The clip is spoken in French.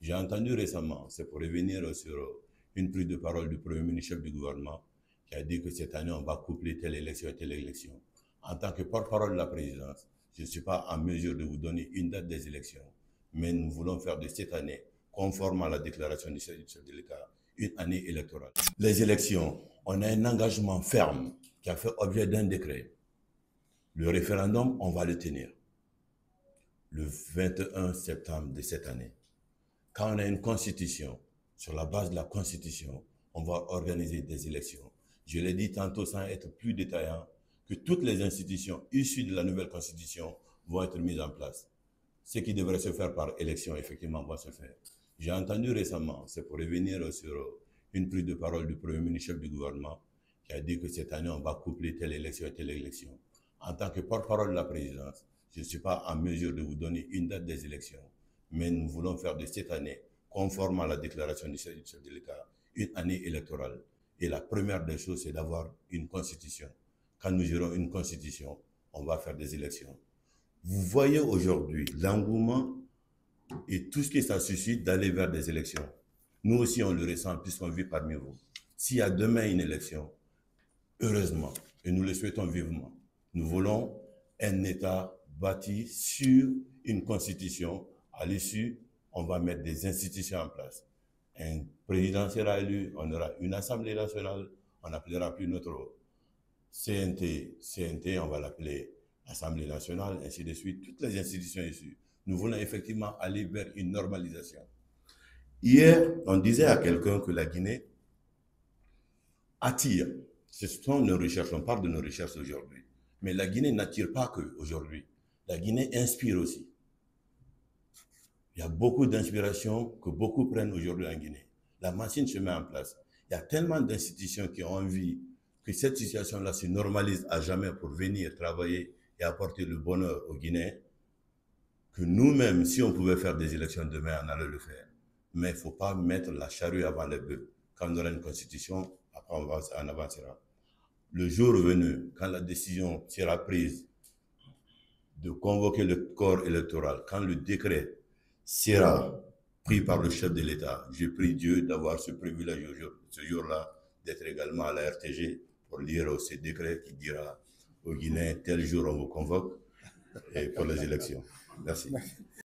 J'ai entendu récemment, c'est pour revenir sur une prise de parole du Premier ministre chef du gouvernement, qui a dit que cette année, on va coupler telle élection et telle élection. En tant que porte-parole de la présidence, je ne suis pas en mesure de vous donner une date des élections, mais nous voulons faire de cette année, conforme à la déclaration du chef de l'État, une année électorale. Les élections, on a un engagement ferme qui a fait objet d'un décret. Le référendum, on va le tenir le 21 septembre de cette année. Quand on a une constitution, sur la base de la constitution, on va organiser des élections. Je l'ai dit tantôt sans être plus détaillant, que toutes les institutions issues de la nouvelle constitution vont être mises en place. Ce qui devrait se faire par élection, effectivement, va se faire. J'ai entendu récemment, c'est pour revenir sur une prise de parole du Premier ministre chef du gouvernement, qui a dit que cette année, on va coupler telle élection et telle élection. En tant que porte-parole de la présidence, je ne suis pas en mesure de vous donner une date des élections, mais nous voulons faire de cette année, conforme à la déclaration du chef de l'État, une année électorale. Et la première des choses, c'est d'avoir une constitution. Quand nous aurons une constitution, on va faire des élections. Vous voyez aujourd'hui l'engouement et tout ce que ça suscite d'aller vers des élections. Nous aussi, on le ressent puisqu'on vit parmi vous. S'il y a demain une élection, heureusement, et nous le souhaitons vivement, nous voulons un État bâti sur une constitution. À l'issue, on va mettre des institutions en place. Un président sera élu, on aura une assemblée nationale, on n'appellera plus notre CNT, on va l'appeler Assemblée nationale, ainsi de suite, toutes les institutions issues. Nous voulons effectivement aller vers une normalisation. Hier, on disait à quelqu'un que la Guinée attire. Ce sont nos recherches, on parle de nos recherches aujourd'hui. Mais la Guinée n'attire pas que aujourd'hui. La Guinée inspire aussi. Il y a beaucoup d'inspiration que beaucoup prennent aujourd'hui en Guinée. La machine se met en place. Il y a tellement d'institutions qui ont envie que cette situation-là se normalise à jamais pour venir travailler et apporter le bonheur aux Guinéens, que nous-mêmes, si on pouvait faire des élections demain, on allait le faire. Mais il ne faut pas mettre la charrue avant les bœufs. Quand on aura une constitution, après on avancera. Le jour venu, quand la décision sera prise de convoquer le corps électoral, quand le décret sera pris par le chef de l'État, je prie Dieu d'avoir ce privilège ce jour-là, d'être également à la RTG pour lire ce décret qui dira aux Guinéens, tel jour on vous convoque et pour les élections. Merci.